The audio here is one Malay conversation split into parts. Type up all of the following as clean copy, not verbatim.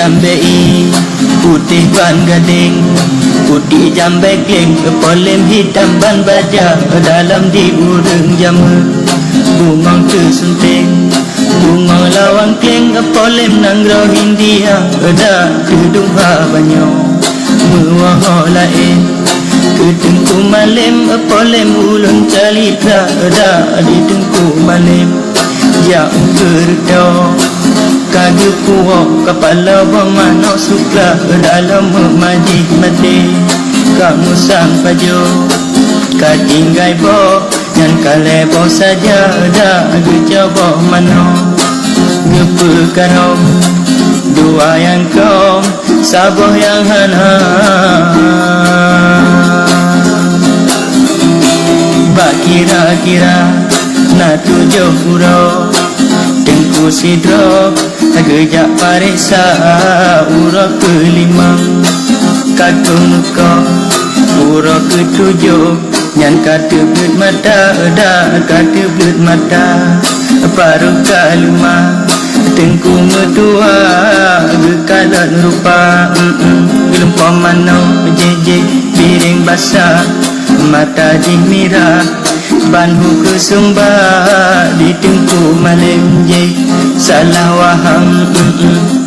jambei putih ban gading, putih jambe kleng, polem hitam ban baja, dalam di urang jama bungong tersunting, bungong lawang kleng, polem nanggro India, ada kedung banyo muah lain, kedengku malem, polem ulun calitra, ada di dengku malem yang berdo. Kage puak kepala bermano sukla, dalam majik mati kamu sang pajo, katinggai bo yang kalebo saja, dah gejabo mano gepekarong dua yang kau saboh yang hana bak kira-kira na tujuh pura tengku sidro gejak pariksa urah kelima, katung kau urah ketujuh yang kata belut mata, dah kata belut mata paruh kalima tengku medua gekalan rupa gelem pamano jeje piring basah mata jimira banhu kesembah di tengku malam je salah waham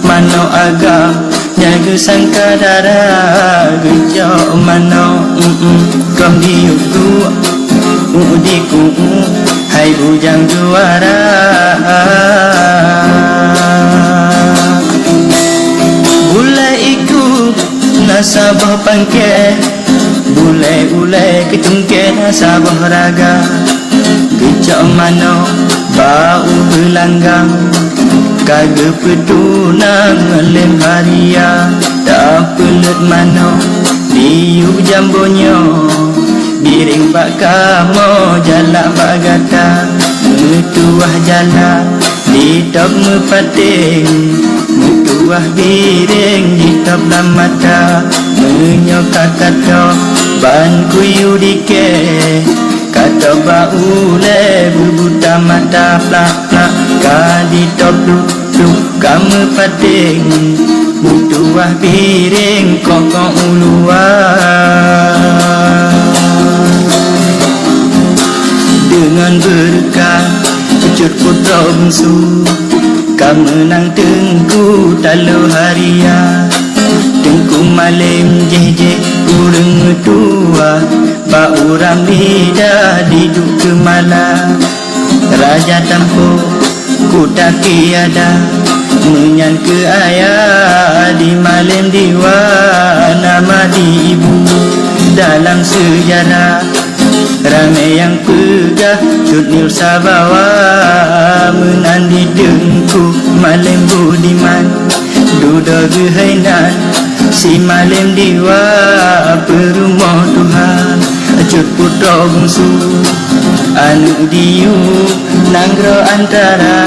mano agam nyaga sangka darah gejok mano kam diuku diku hai bujang juara bulai ikut nasabah pangke, bulai-ulai ketungke nasabah raga, gejok mano bau belanggang, kage pedunang lem haria, tak pelut mano diu jambonyo, biring bak kamo jalak bak gata, metuah jalak di top mepating, metuah biring di top dalam mata, menyokak kata ban kuyu dike, kata bau le bubuta mata plak-plak, kadi top duk kamu pating, mutuah piring kokong uluan. Dengan berkah kecut putra bungsu, kamu nang tengku talu haria, tengku malam je urang tua, bau ramli dah diduk ke malam, raja tampo ku tak tiada, menyan ke ayah di malam diwa, nama di ibu dalam sejarah, ramai yang pegah cut nil sabawa, menandi dengku malam budiman, duda gehainan si malam diwa perumah Tuhan, cut putra bungsu anu diu nanggro antara